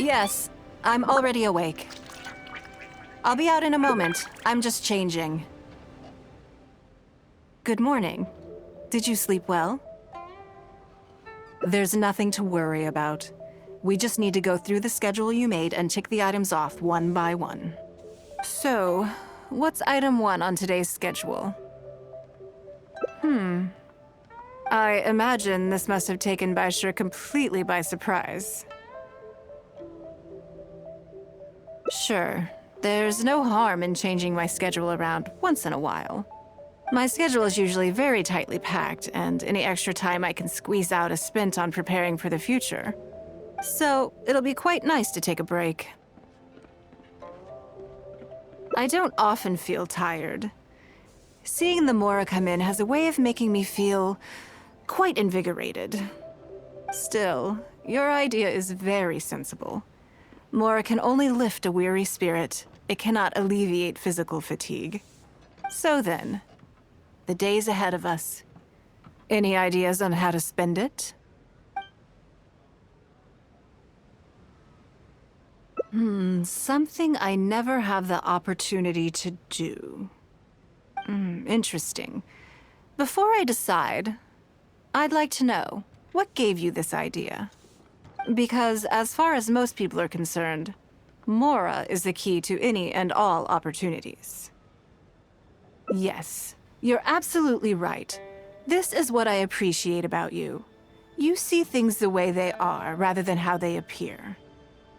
Yes, I'm already awake. I'll be out in a moment. I'm just changing. Good morning. Did you sleep well? There's nothing to worry about. We just need to go through the schedule you made and tick the items off one by one. So, what's item 1 on today's schedule? I imagine this must have taken Baishir completely by surprise. Sure, there's no harm in changing my schedule around once in a while. My schedule is usually very tightly packed, and any extra time I can squeeze out is spent on preparing for the future. So, it'll be quite nice to take a break. I don't often feel tired. Seeing the Mora come in has a way of making me feel quite invigorated. Still, your idea is very sensible. Mora can only lift a weary spirit. It cannot alleviate physical fatigue. So then, the days ahead of us. Any ideas on how to spend it? Something I never have the opportunity to do. Interesting. Before I decide, I'd like to know, what gave you this idea? Because as far as most people are concerned, Mora is the key to any and all opportunities. Yes, you're absolutely right. This is what I appreciate about you. You see things the way they are, rather than how they appear.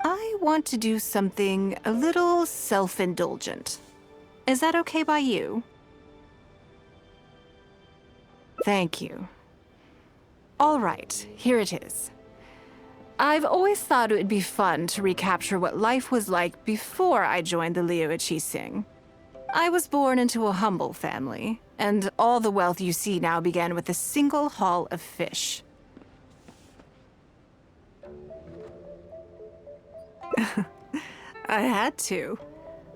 I want to do something a little self-indulgent. Is that okay by you? Thank you. All right, here it is. I've always thought it would be fun to recapture what life was like before I joined the Liu Sing. I was born into a humble family, and all the wealth you see now began with a single haul of fish. I had to.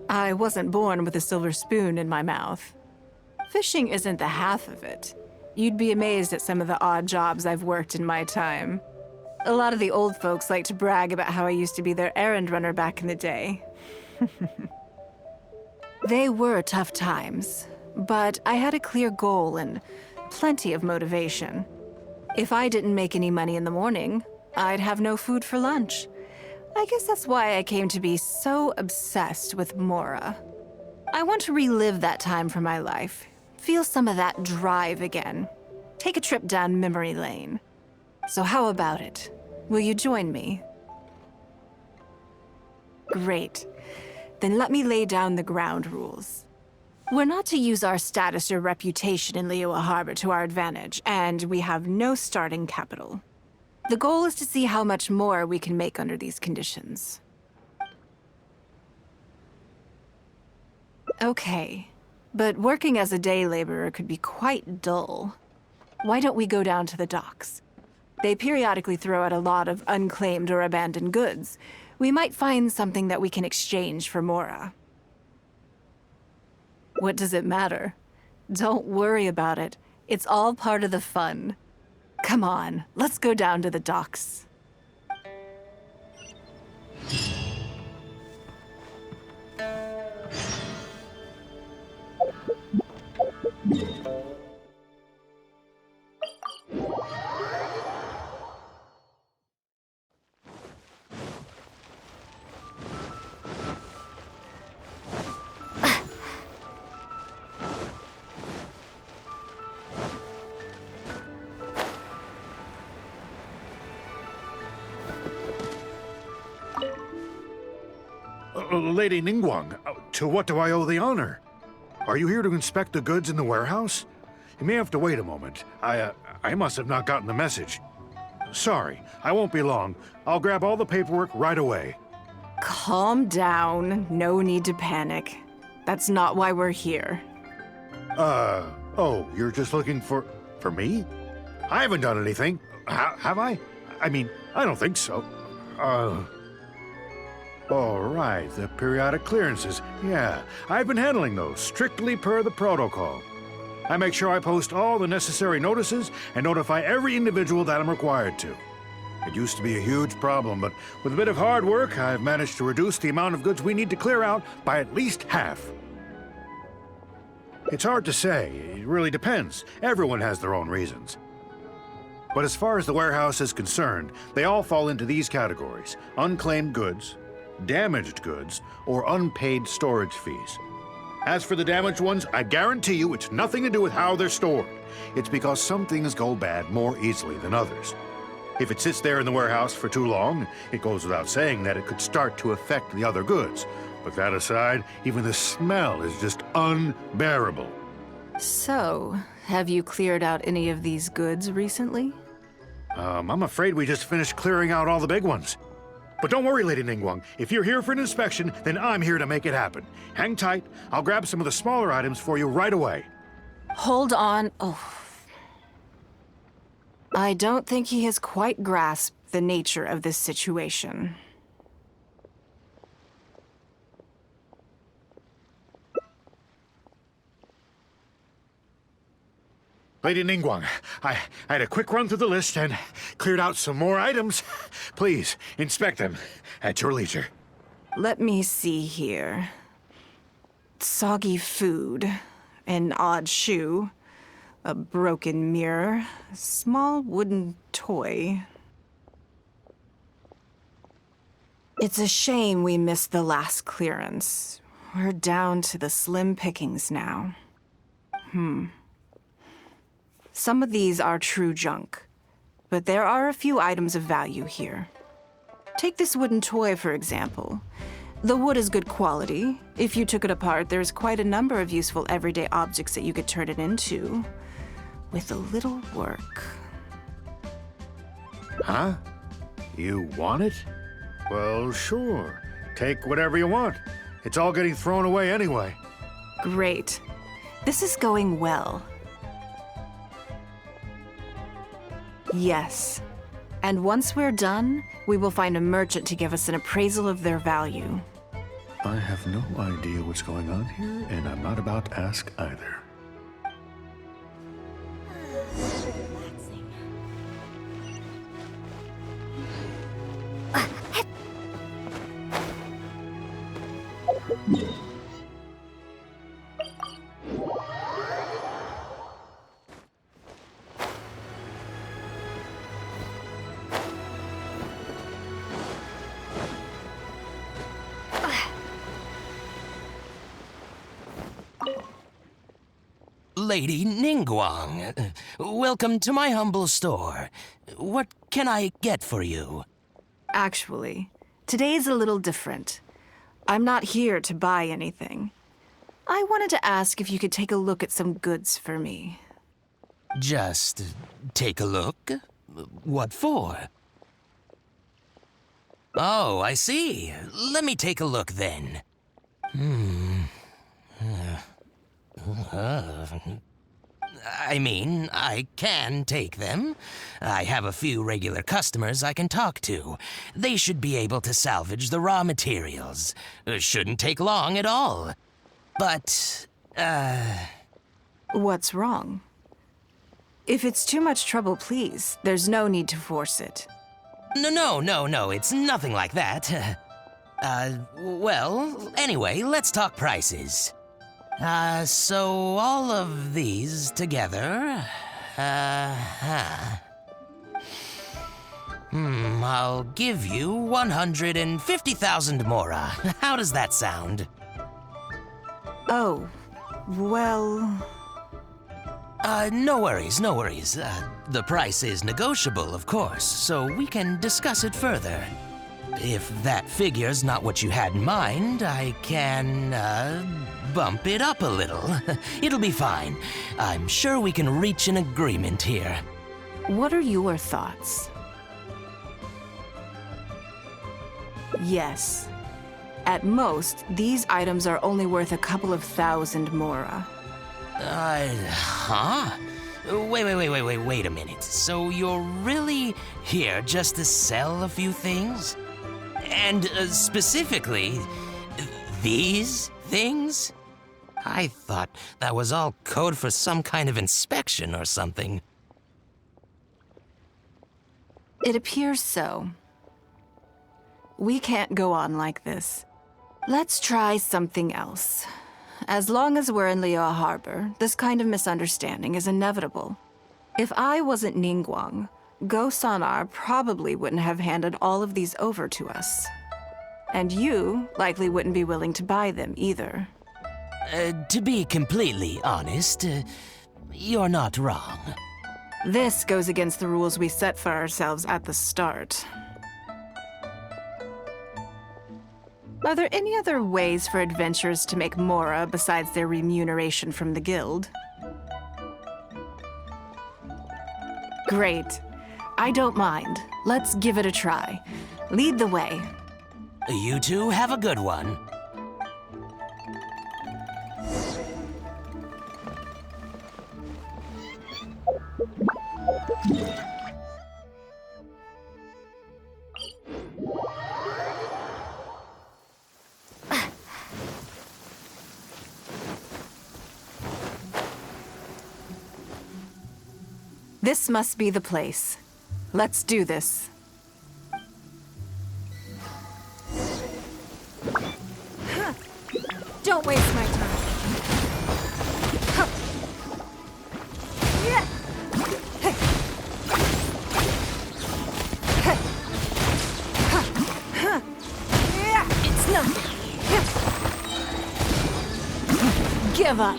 I wasn't born with a silver spoon in my mouth. Fishing isn't the half of it. You'd be amazed at some of the odd jobs I've worked in my time. A lot of the old folks like to brag about how I used to be their errand runner back in the day. They were tough times, but I had a clear goal and plenty of motivation. If I didn't make any money in the morning, I'd have no food for lunch. I guess that's why I came to be so obsessed with Mora. I want to relive that time for my life. Feel some of that drive again. Take a trip down memory lane. So how about it? Will you join me? Great. Then let me lay down the ground rules. We're not to use our status or reputation in Liyue Harbor to our advantage, and we have no starting capital. The goal is to see how much more we can make under these conditions. Okay. But working as a day laborer could be quite dull. Why don't we go down to the docks? They periodically throw out a lot of unclaimed or abandoned goods. We might find something that we can exchange for Mora. What does it matter? Don't worry about it. It's all part of the fun. Come on, let's go down to the docks. Lady Ningguang, to what do I owe the honor? Are you here to inspect the goods in the warehouse? You may have to wait a moment. I must have not gotten the message. Sorry, I won't be long. I'll grab all the paperwork right away. Calm down. No need to panic. That's not why we're here. Oh, you're just looking for me? I haven't done anything. Have I? I mean, I don't think so. All right, the periodic clearances. Yeah, I've been handling those, strictly per the protocol. I make sure I post all the necessary notices and notify every individual that I'm required to. It used to be a huge problem, but with a bit of hard work, I've managed to reduce the amount of goods we need to clear out by at least half. It's hard to say. It really depends. Everyone has their own reasons. But as far as the warehouse is concerned, they all fall into these categories: unclaimed goods, damaged goods, or unpaid storage fees. As for the damaged ones, I guarantee you it's nothing to do with how they're stored. It's because some things go bad more easily than others. If it sits there in the warehouse for too long, it goes without saying that it could start to affect the other goods. But that aside, even the smell is just unbearable. So, have you cleared out any of these goods recently? I'm afraid we just finished clearing out all the big ones. But don't worry, Lady Ningguang. If you're here for an inspection, then I'm here to make it happen. Hang tight. I'll grab some of the smaller items for you right away. Hold on. Oh. I don't think he has quite grasped the nature of this situation. Lady Ningguang, I had a quick run through the list and cleared out some more items. Please, inspect them at your leisure. Let me see here. Soggy food, an odd shoe, a broken mirror, a small wooden toy. It's a shame we missed the last clearance. We're down to the slim pickings now. Some of these are true junk, but there are a few items of value here. Take this wooden toy, for example. The wood is good quality. If you took it apart, there's quite a number of useful everyday objects that you could turn it into, with a little work. Huh? You want it? Well, sure. Take whatever you want. It's all getting thrown away anyway. Great. This is going well. Yes. And once we're done, we will find a merchant to give us an appraisal of their value. I have no idea what's going on here, and I'm not about to ask either. Lady Ningguang, welcome to my humble store. What can I get for you? Actually, today's a little different. I'm not here to buy anything. I wanted to ask if you could take a look at some goods for me. Just take a look? What for? Oh, I see. Let me take a look then. I mean, I can take them. I have a few regular customers I can talk to. They should be able to salvage the raw materials. Shouldn't take long at all. But, What's wrong? If it's too much trouble, please, there's no need to force it. No, it's nothing like that. Well, anyway, let's talk prices. So all of these together, I'll give you 150,000 Mora. How does that sound? Oh, well... No worries. The price is negotiable, of course, so we can discuss it further. If that figure's not what you had in mind, I can, bump it up a little. It'll be fine. I'm sure we can reach an agreement here. What are your thoughts? Yes. At most, these items are only worth a couple of thousand Mora. Huh? Wait a minute. So you're really here just to sell a few things? And specifically, these things? I thought that was all code for some kind of inspection or something. It appears so. We can't go on like this. Let's try something else. As long as we're in Liyue Harbor, this kind of misunderstanding is inevitable. If I wasn't Ningguang, Go Sonar probably wouldn't have handed all of these over to us. And you likely wouldn't be willing to buy them either. To be completely honest, you're not wrong. This goes against the rules we set for ourselves at the start. Are there any other ways for adventurers to make Mora besides their remuneration from the guild? Great. I don't mind. Let's give it a try. Lead the way. You two have a good one. This must be the place. Let's do this. Don't waste my time. It's nothing. Give up.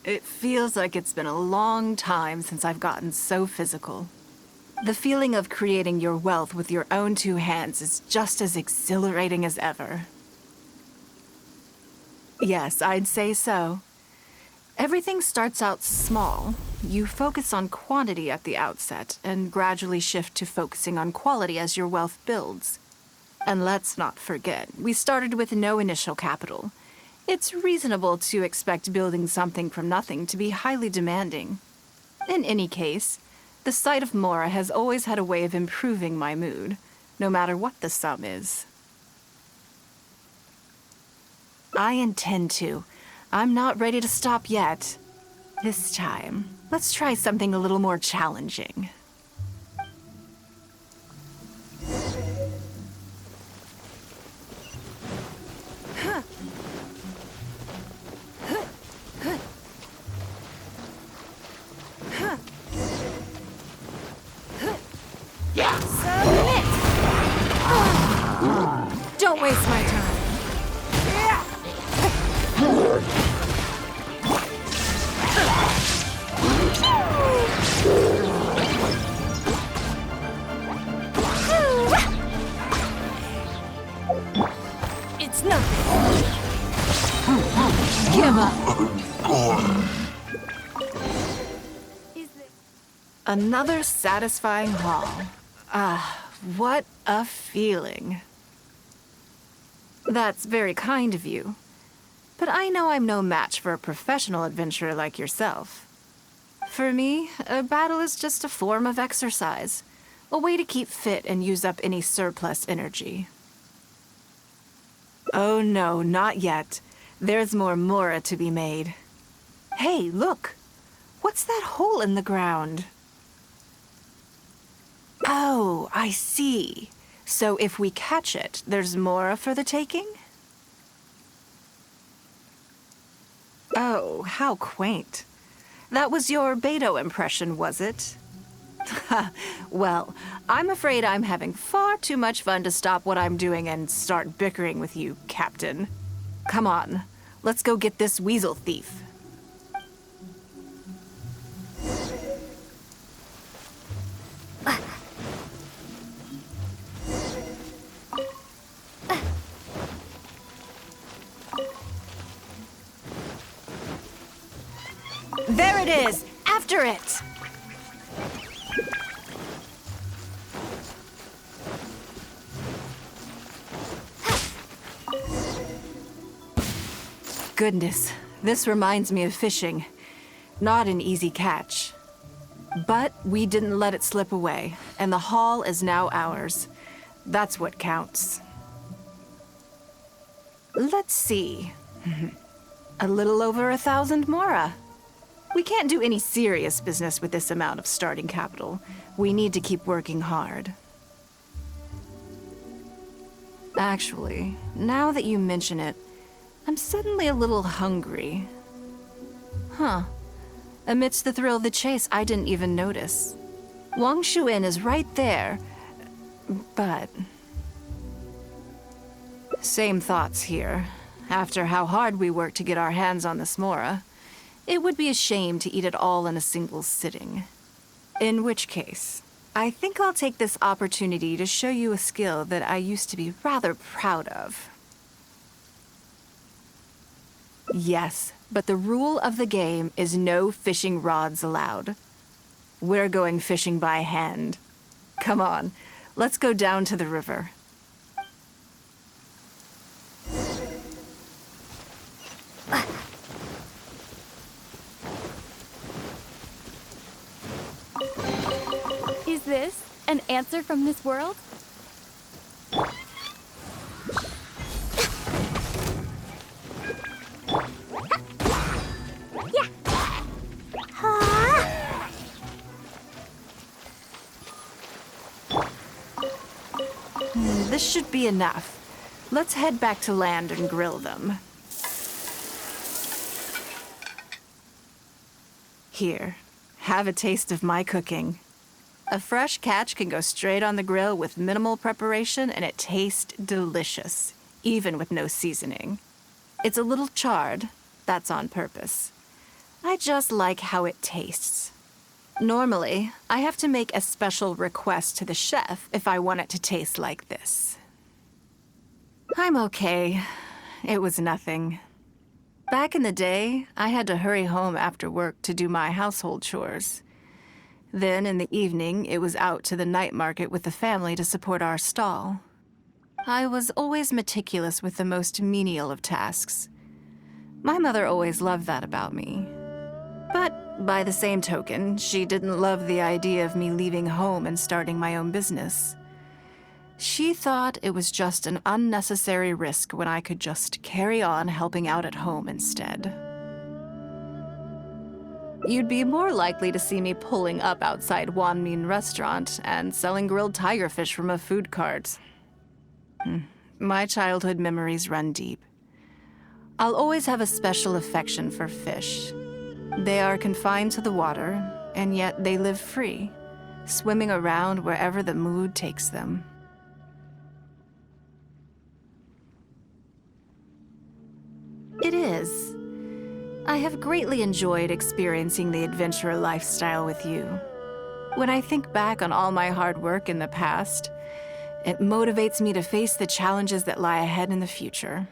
It feels like it's been a long time since I've gotten so physical. The feeling of creating your wealth with your own two hands is just as exhilarating as ever. Yes, I'd say so. Everything starts out small. You focus on quantity at the outset and gradually shift to focusing on quality as your wealth builds. And let's not forget, we started with no initial capital. It's reasonable to expect building something from nothing to be highly demanding. In any case, the sight of Mora has always had a way of improving my mood, no matter what the sum is. I intend to. I'm not ready to stop yet. This time, let's try something a little more challenging. Submit! Don't waste my time. It's nothing. Give up. Another satisfying haul. What a feeling. That's very kind of you. But I know I'm no match for a professional adventurer like yourself. For me, a battle is just a form of exercise, a way to keep fit and use up any surplus energy. Oh no, not yet. There's more Mora to be made. Hey, look! What's that hole in the ground? Oh, I see. So if we catch it, there's Mora for the taking? Oh, how quaint. That was your Beto impression, was it? Well, I'm afraid I'm having far too much fun to stop what I'm doing and start bickering with you, Captain. Come on, let's go get this weasel thief. There it is! After it! Goodness, this reminds me of fishing. Not an easy catch. But we didn't let it slip away, and the haul is now ours. That's what counts. Let's see. A little over 1,000 Mora. We can't do any serious business with this amount of starting capital. We need to keep working hard. Actually, now that you mention it, I'm suddenly a little hungry. Huh. Amidst the thrill of the chase, I didn't even notice. Wangshu Inn is right there, but... Same thoughts here. After how hard we worked to get our hands on this Mora, it would be a shame to eat it all in a single sitting. In which case, I think I'll take this opportunity to show you a skill that I used to be rather proud of. Yes, but the rule of the game is no fishing rods allowed. We're going fishing by hand. Come on, let's go down to the river. Is this an answer from this world? This should be enough. Let's head back to land and grill them. Here, have a taste of my cooking. A fresh catch can go straight on the grill with minimal preparation, and it tastes delicious, even with no seasoning. It's a little charred. That's on purpose. I just like how it tastes. Normally, I have to make a special request to the chef if I want it to taste like this. I'm okay. It was nothing. Back in the day, I had to hurry home after work to do my household chores. Then, in the evening, it was out to the night market with the family to support our stall. I was always meticulous with the most menial of tasks. My mother always loved that about me. But by the same token, she didn't love the idea of me leaving home and starting my own business. She thought it was just an unnecessary risk when I could just carry on helping out at home instead. You'd be more likely to see me pulling up outside Wanmin Restaurant and selling grilled tigerfish from a food cart. My childhood memories run deep. I'll always have a special affection for fish. They are confined to the water, and yet they live free, swimming around wherever the mood takes them. It is. I have greatly enjoyed experiencing the adventurer lifestyle with you. When I think back on all my hard work in the past, it motivates me to face the challenges that lie ahead in the future.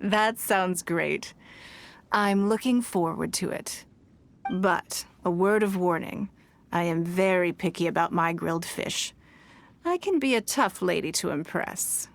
That sounds great. I'm looking forward to it. But, a word of warning, I am very picky about my grilled fish. I can be a tough lady to impress.